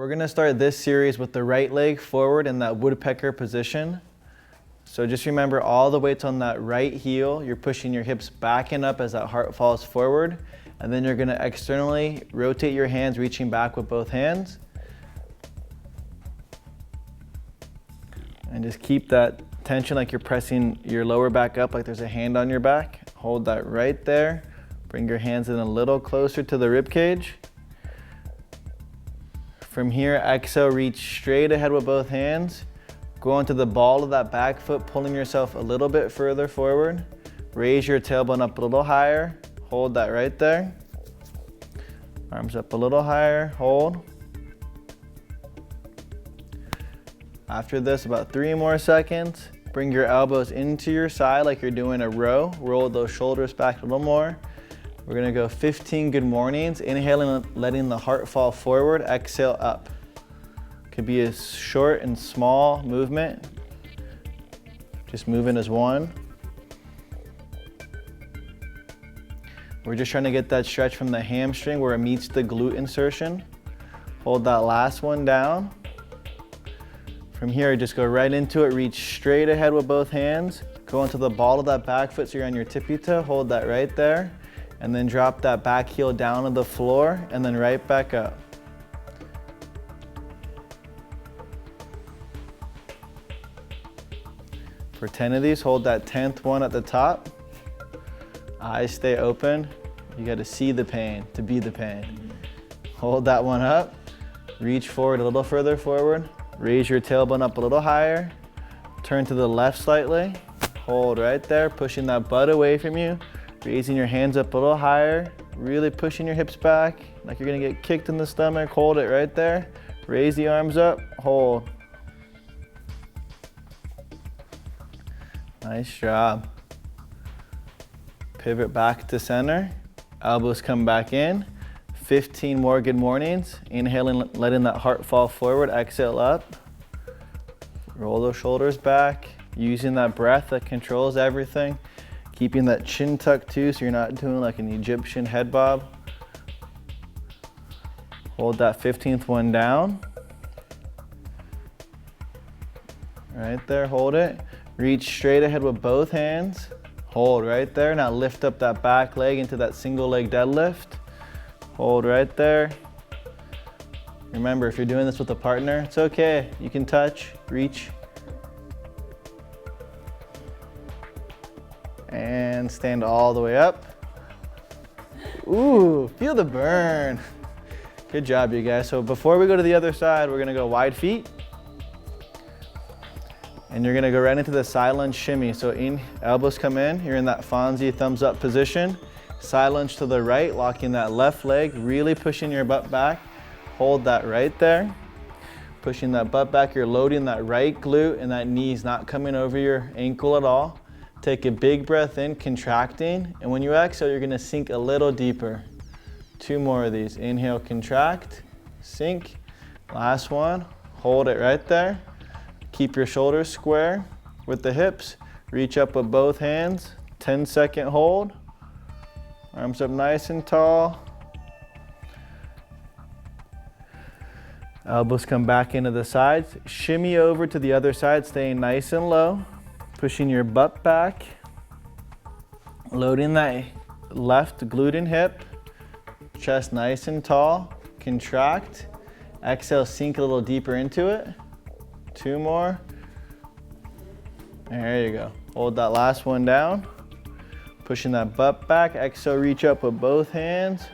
We're gonna start this series with the right leg forward in that woodpecker position. So just remember all the weight's on that right heel. You're pushing your hips back and up as that heart falls forward. And then you're gonna externally rotate your hands, reaching back with both hands. And just keep that tension like you're pressing your lower back up, like there's a hand on your back. Hold that right there. Bring your hands in a little closer to the rib cage. From here, exhale, reach straight ahead with both hands. Go onto the ball of that back foot, pulling yourself a little bit further forward. Raise your tailbone up a little higher. Hold that right there. Arms up a little higher, hold. After this, about 3 more seconds. Bring your elbows into your side like you're doing a row. Roll those shoulders back a little more. We're gonna go 15 good mornings. Inhaling, letting the heart fall forward. Exhale up. Could be a short and small movement. Just moving as one. We're just trying to get that stretch from the hamstring where it meets the glute insertion. Hold that last one down. From here, just go right into it. Reach straight ahead with both hands. Go into the ball of that back foot so you're on your tippy toe. Hold that right there. And then drop that back heel down to the floor and then right back up. For 10 of these, hold that 10th one at the top. Eyes stay open. You got to see the pain to be the pain. Hold that one up. Reach forward a little further forward. Raise your tailbone up a little higher. Turn to the left slightly. Hold right there, pushing that butt away from you. Raising your hands up a little higher. Really pushing your hips back like you're going to get kicked in the stomach. Hold it right there. Raise the arms up. Hold. Nice job. Pivot back to center. Elbows come back in. 15 more good mornings. Inhaling, letting that heart fall forward. Exhale up. Roll those shoulders back. Using that breath that controls everything. Keeping that chin tucked too so you're not doing like an Egyptian head bob. Hold that 15th one down. Right there, hold it. Reach straight ahead with both hands. Hold right there. Now lift up that back leg into that single leg deadlift. Hold right there. Remember, if you're doing this with a partner, it's okay. You can touch, reach. And stand all the way up. Ooh, feel the burn. Good job, you guys. So before we go to the other side, we're gonna go wide feet. And you're gonna go right into the side lunge shimmy. So elbows come in, you're in that Fonzie thumbs up position. Side lunge to the right, locking that left leg, really pushing your butt back. Hold that right there. Pushing that butt back, you're loading that right glute and that knee's not coming over your ankle at all. Take a big breath in, contracting. And when you exhale, you're gonna sink a little deeper. 2 more of these. Inhale, contract, sink. Last one, hold it right there. Keep your shoulders square with the hips. Reach up with both hands. 10-second hold. Arms up nice and tall. Elbows come back into the sides. Shimmy over to the other side, staying nice and low. Pushing your butt back. Loading that left glute and hip. Chest nice and tall. Contract. Exhale, sink a little deeper into it. 2 more. There you go. Hold that last one down. Pushing that butt back. Exhale, reach up with both hands.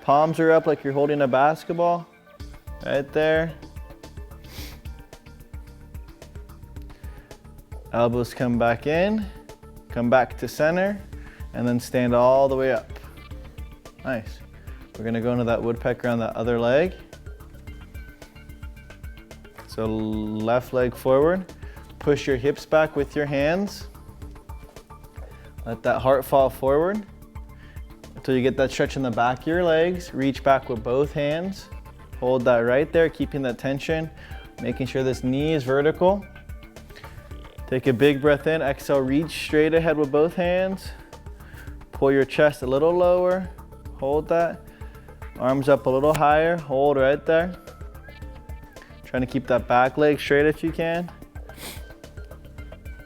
Palms are up like you're holding a basketball. Right there. Elbows come back in. Come back to center. And then stand all the way up. Nice. We're gonna go into that woodpecker on that other leg. So left leg forward. Push your hips back with your hands. Let that heart fall forward until you get that stretch in the back of your legs. Reach back with both hands. Hold that right there, keeping that tension, making sure this knee is vertical. Take a big breath in. Exhale, reach straight ahead with both hands. Pull your chest a little lower. Hold that. Arms up a little higher. Hold right there. Trying to keep that back leg straight if you can.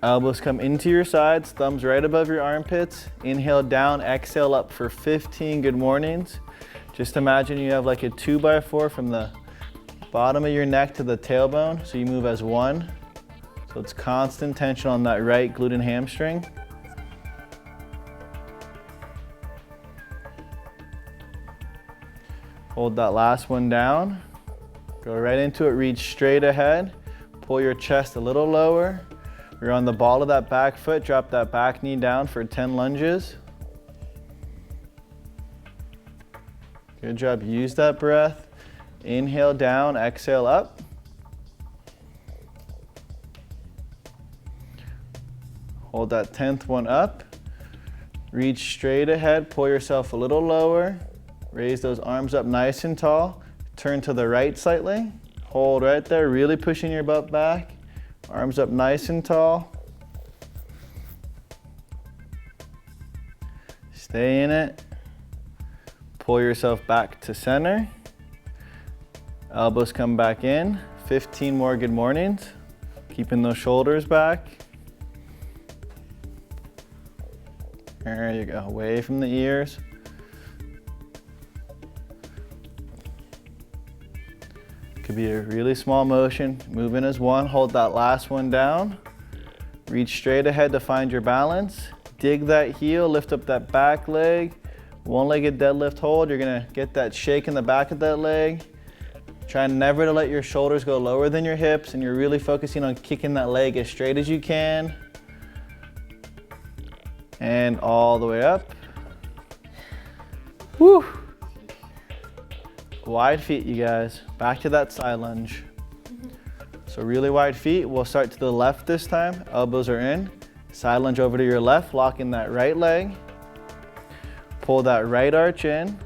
Elbows come into your sides, thumbs right above your armpits. Inhale down, exhale up for 15 good mornings. Just imagine you have like a 2x4 from the bottom of your neck to the tailbone, so you move as one. So it's constant tension on that right glute and hamstring. Hold that last one down. Go right into it, reach straight ahead. Pull your chest a little lower. You're on the ball of that back foot, drop that back knee down for 10 lunges. Good job, use that breath. Inhale down, exhale up. Hold that 10th one up. Reach straight ahead, pull yourself a little lower. Raise those arms up nice and tall. Turn to the right slightly. Hold right there, really pushing your butt back. Arms up nice and tall. Stay in it. Pull yourself back to center. Elbows come back in. 15 more good mornings. Keeping those shoulders back. There you go, away from the ears. Could be a really small motion. Move in as one, hold that last one down. Reach straight ahead to find your balance. Dig that heel, lift up that back leg. One-legged deadlift hold. You're gonna get that shake in the back of that leg. Try never to let your shoulders go lower than your hips, and you're really focusing on kicking that leg as straight as you can. And all the way up. Woo! Wide feet, you guys. Back to that side lunge. So really wide feet. We'll start to the left this time. Elbows are in. Side lunge over to your left, locking that right leg. Pull that right arch in.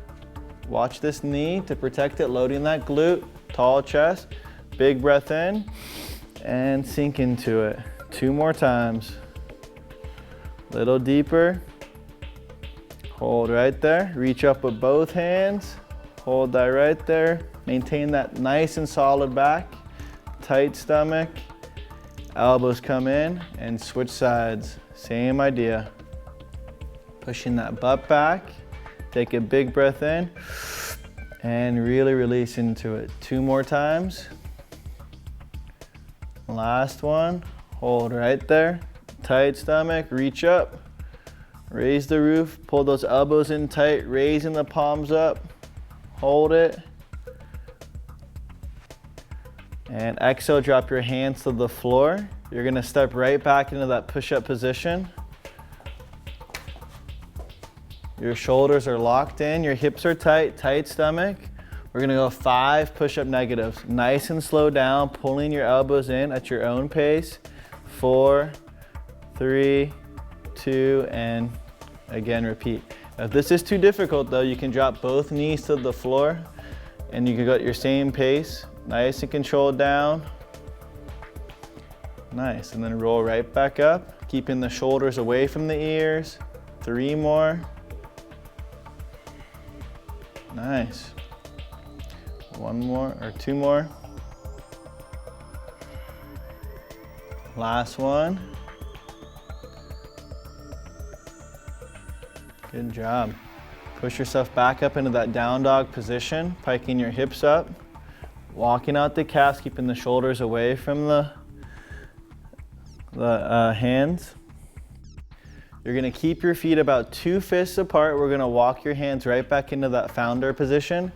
Watch this knee to protect it, loading that glute. Tall chest. Big breath in. And sink into it. 2 more times. Little deeper. Hold right there. Reach up with both hands. Hold that right there. Maintain that nice and solid back. Tight stomach. Elbows come in and switch sides. Same idea. Pushing that butt back. Take a big breath in and really release into it. 2 more times. Last one. Hold right there. Tight stomach. Reach up. Raise the roof. Pull those elbows in tight. Raising the palms up. Hold it. And exhale, drop your hands to the floor. You're gonna step right back into that push-up position. Your shoulders are locked in, your hips are tight, tight stomach. We're gonna go 5 push-up negatives. Nice and slow down, pulling your elbows in at your own pace. 4, 3, 2, and again, repeat. If this is too difficult though, you can drop both knees to the floor and you can go at your same pace. Nice and controlled down. Nice, and then roll right back up, keeping the shoulders away from the ears. 3 more. Nice. 1 more or 2 more. Last one. Good job. Push yourself back up into that down dog position, piking your hips up, walking out the calves, keeping the shoulders away from the hands. You're gonna keep your feet about 2 fists apart. We're gonna walk your hands right back into that founder position.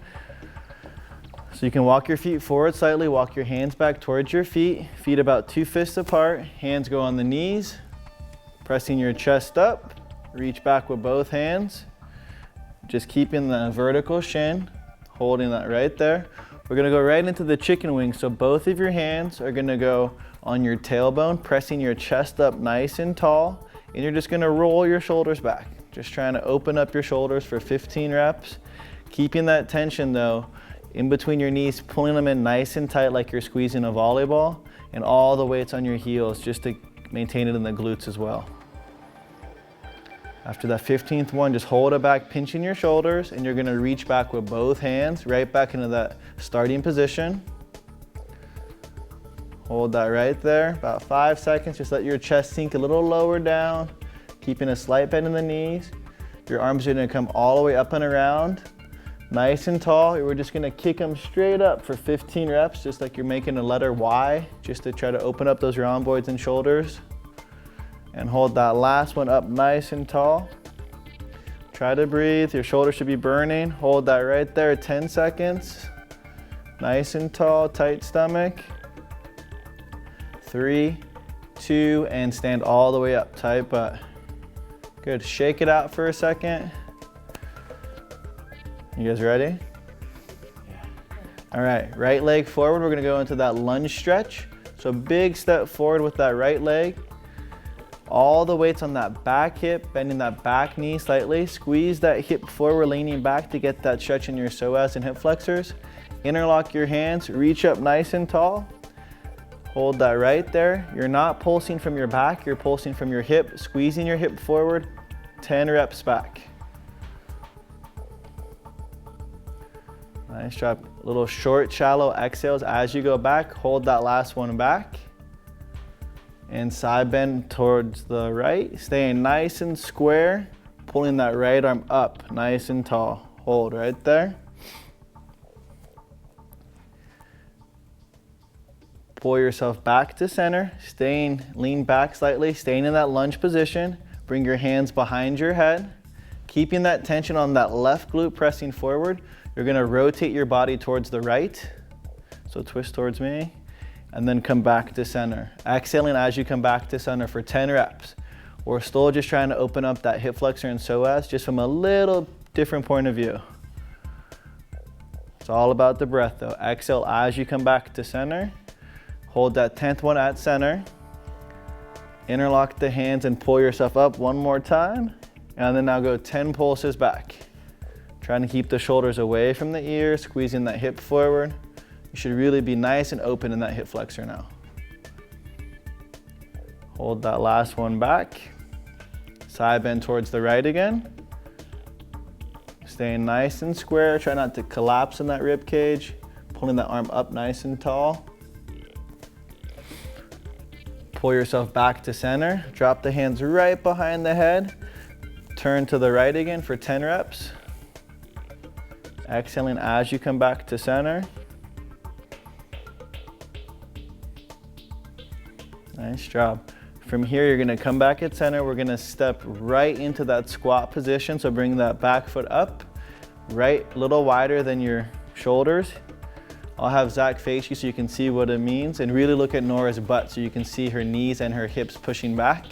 So you can walk your feet forward slightly, walk your hands back towards your feet about 2 fists apart. Hands go on the knees, pressing your chest up. Reach back with both hands. Just keeping the vertical shin, holding that right there. We're gonna go right into the chicken wing. So both of your hands are gonna go on your tailbone, pressing your chest up nice and tall. And you're just gonna roll your shoulders back. Just trying to open up your shoulders for 15 reps. Keeping that tension though, in between your knees, pulling them in nice and tight like you're squeezing a volleyball. And all the weight's on your heels just to maintain it in the glutes as well. After that 15th one, just hold it back, pinching your shoulders, and you're gonna reach back with both hands, right back into that starting position. Hold that right there, about 5 seconds. Just let your chest sink a little lower down, keeping a slight bend in the knees. Your arms are gonna come all the way up and around, nice and tall. We're just gonna kick them straight up for 15 reps, just like you're making a letter Y, just to try to open up those rhomboids and shoulders. And hold that last one up nice and tall. Try to breathe, your shoulders should be burning. Hold that right there, 10 seconds. Nice and tall, tight stomach. 3, 2, and stand all the way up, tight butt. Good, shake it out for a second. You guys ready? Yeah. All right, right leg forward. We're gonna go into that lunge stretch. So big step forward with that right leg. All the weight's on that back hip, bending that back knee slightly. Squeeze that hip forward, leaning back to get that stretch in your psoas and hip flexors. Interlock your hands, reach up nice and tall. Hold that right there. You're not pulsing from your back, you're pulsing from your hip, squeezing your hip forward, 10 reps back. Nice job. Little short, shallow exhales as you go back. Hold that last one back. And side bend towards the right. Staying nice and square, pulling that right arm up, nice and tall. Hold right there. Pull yourself back to center, lean back slightly, staying in that lunge position. Bring your hands behind your head, keeping that tension on that left glute pressing forward. You're gonna rotate your body towards the right. So twist towards me, and then come back to center. Exhaling as you come back to center for 10 reps. We're still just trying to open up that hip flexor and psoas, just from a little different point of view. It's all about the breath though. Exhale as you come back to center. Hold that 10th one at center. Interlock the hands and pull yourself up one more time. And then now go 10 pulses back. Trying to keep the shoulders away from the ears, squeezing that hip forward. You should really be nice and open in that hip flexor now. Hold that last one back. Side bend towards the right again. Staying nice and square. Try not to collapse in that rib cage. Pulling that arm up nice and tall. Pull yourself back to center. Drop the hands right behind the head. Turn to the right again for 10 reps. Exhaling as you come back to center. Nice job. From here, you're gonna come back at center. We're gonna step right into that squat position. So bring that back foot up, right, a little wider than your shoulders. I'll have Zach face you so you can see what it means, and really look at Nora's butt so you can see her knees and her hips pushing back.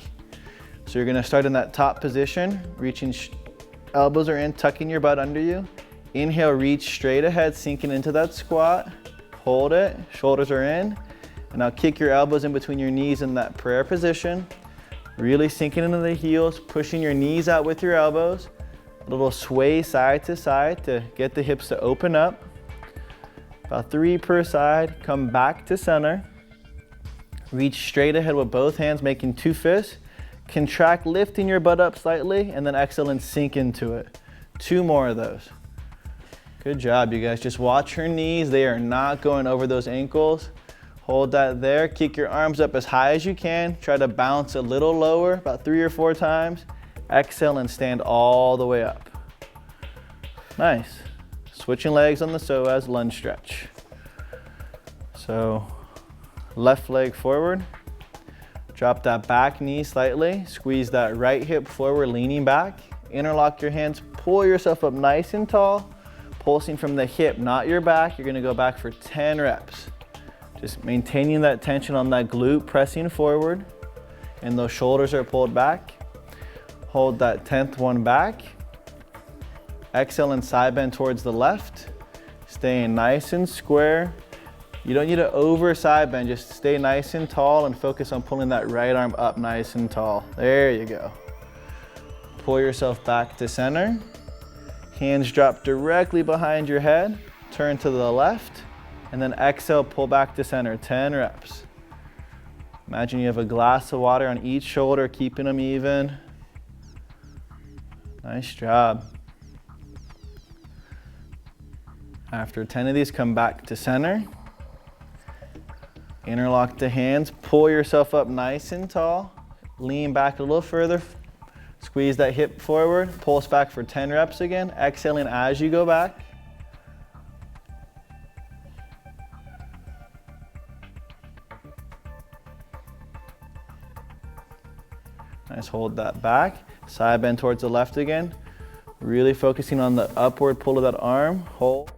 So you're gonna start in that top position, reaching, elbows are in, tucking your butt under you. Inhale, reach straight ahead, sinking into that squat. Hold it, shoulders are in. And now kick your elbows in between your knees in that prayer position. Really sinking into the heels, pushing your knees out with your elbows. A little sway side to side to get the hips to open up. About 3 per side, come back to center. Reach straight ahead with both hands, making 2 fists. Contract, lifting your butt up slightly, and then exhale and sink into it. 2 more of those. Good job, you guys. Just watch her knees. They are not going over those ankles. Hold that there. Kick your arms up as high as you can. Try to bounce a little lower, about 3 or 4 times. Exhale and stand all the way up. Nice. Switching legs on the psoas, lunge stretch. So left leg forward. Drop that back knee slightly. Squeeze that right hip forward, leaning back. Interlock your hands. Pull yourself up nice and tall. Pulsing from the hip, not your back. You're gonna go back for 10 reps. Just maintaining that tension on that glute, pressing forward. And those shoulders are pulled back. Hold that 10th one back. Exhale and side bend towards the left. Staying nice and square. You don't need to over side bend, just stay nice and tall and focus on pulling that right arm up nice and tall. There you go. Pull yourself back to center. Hands drop directly behind your head. Turn to the left. And then exhale, pull back to center, 10 reps. Imagine you have a glass of water on each shoulder, keeping them even. Nice job. After 10 of these, come back to center. Interlock the hands, pull yourself up nice and tall. Lean back a little further. Squeeze that hip forward, pulse back for 10 reps again. Exhaling as you go back. Nice, hold that back. Side bend towards the left again. Really focusing on the upward pull of that arm. Hold.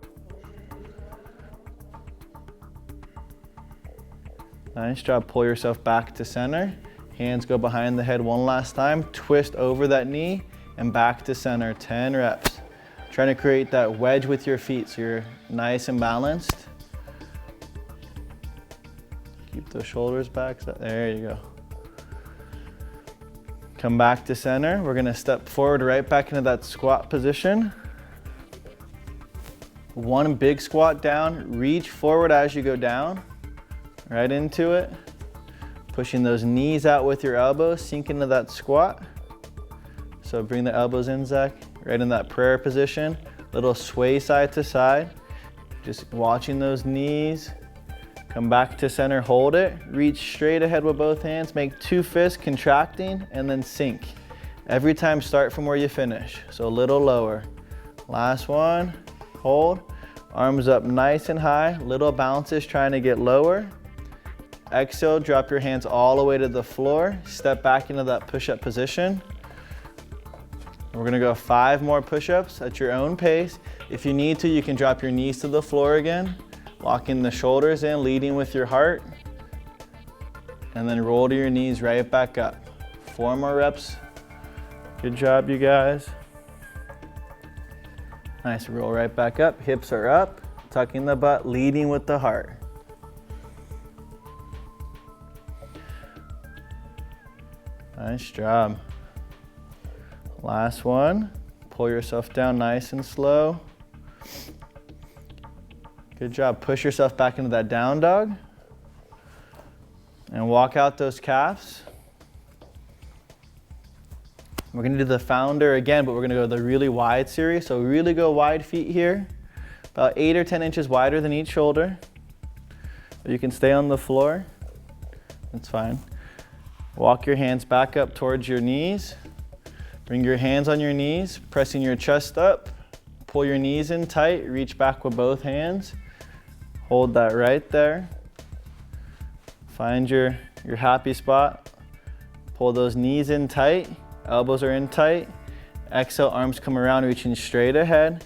Nice job, pull yourself back to center. Hands go behind the head one last time. Twist over that knee and back to center, 10 reps. Trying to create that wedge with your feet so you're nice and balanced. Keep those shoulders back, there you go. Come back to center. We're gonna step forward right back into that squat position. One big squat down, reach forward as you go down, right into it. Pushing those knees out with your elbows, sink into that squat. So bring the elbows in, Zach, right in that prayer position. Little sway side to side. Just watching those knees. Come back to center, hold it. Reach straight ahead with both hands. Make 2 fists contracting and then sink. Every time start from where you finish. So a little lower. Last one, hold. Arms up nice and high. Little bounces trying to get lower. Exhale, drop your hands all the way to the floor. Step back into that push-up position. We're gonna go 5 more push-ups at your own pace. If you need to, you can drop your knees to the floor again. Locking the shoulders in, leading with your heart. And then roll to your knees right back up. 4 more reps. Good job, you guys. Nice, roll right back up. Hips are up, tucking the butt, leading with the heart. Nice job. Last one. Pull yourself down nice and slow. Good job. Push yourself back into that down dog. And walk out those calves. We're gonna do the founder again, but we're gonna go the really wide series. So really go wide feet here. About 8 or 10 inches wider than each shoulder. You can stay on the floor. That's fine. Walk your hands back up towards your knees. Bring your hands on your knees, pressing your chest up. Pull your knees in tight, reach back with both hands. Hold that right there. Find your happy spot. Pull those knees in tight, elbows are in tight. Exhale, arms come around, reaching straight ahead.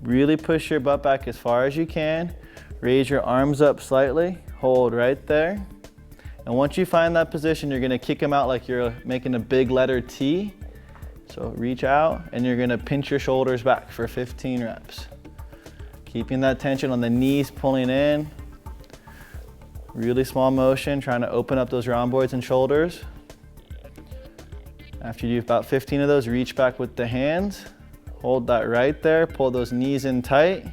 Really push your butt back as far as you can. Raise your arms up slightly, hold right there. And once you find that position, you're gonna kick them out like you're making a big letter T. So reach out and you're gonna pinch your shoulders back for 15 reps. Keeping that tension on the knees pulling in. Really small motion, trying to open up those rhomboids and shoulders. After you do about 15 of those, reach back with the hands. Hold that right there, pull those knees in tight.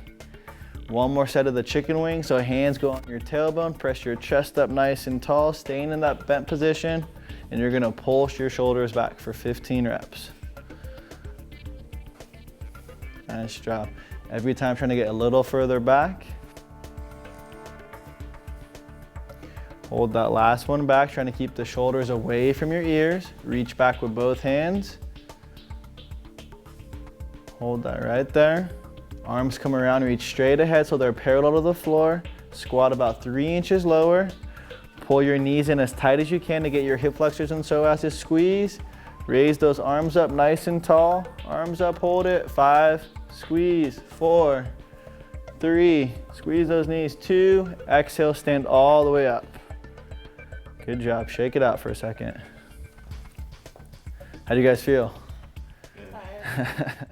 One more set of the chicken wing, so hands go on your tailbone, press your chest up nice and tall, staying in that bent position, and you're gonna pulse your shoulders back for 15 reps. Nice job. Every time trying to get a little further back. Hold that last one back, trying to keep the shoulders away from your ears. Reach back with both hands. Hold that right there. Arms come around, reach straight ahead so they're parallel to the floor. Squat about 3 inches lower. Pull your knees in as tight as you can to get your hip flexors and psoas to squeeze. Raise those arms up nice and tall. Arms up, hold it. 5, squeeze. 4, 3, squeeze those knees. 2, exhale, stand all the way up. Good job. Shake it out for a second. How do you guys feel? Tired.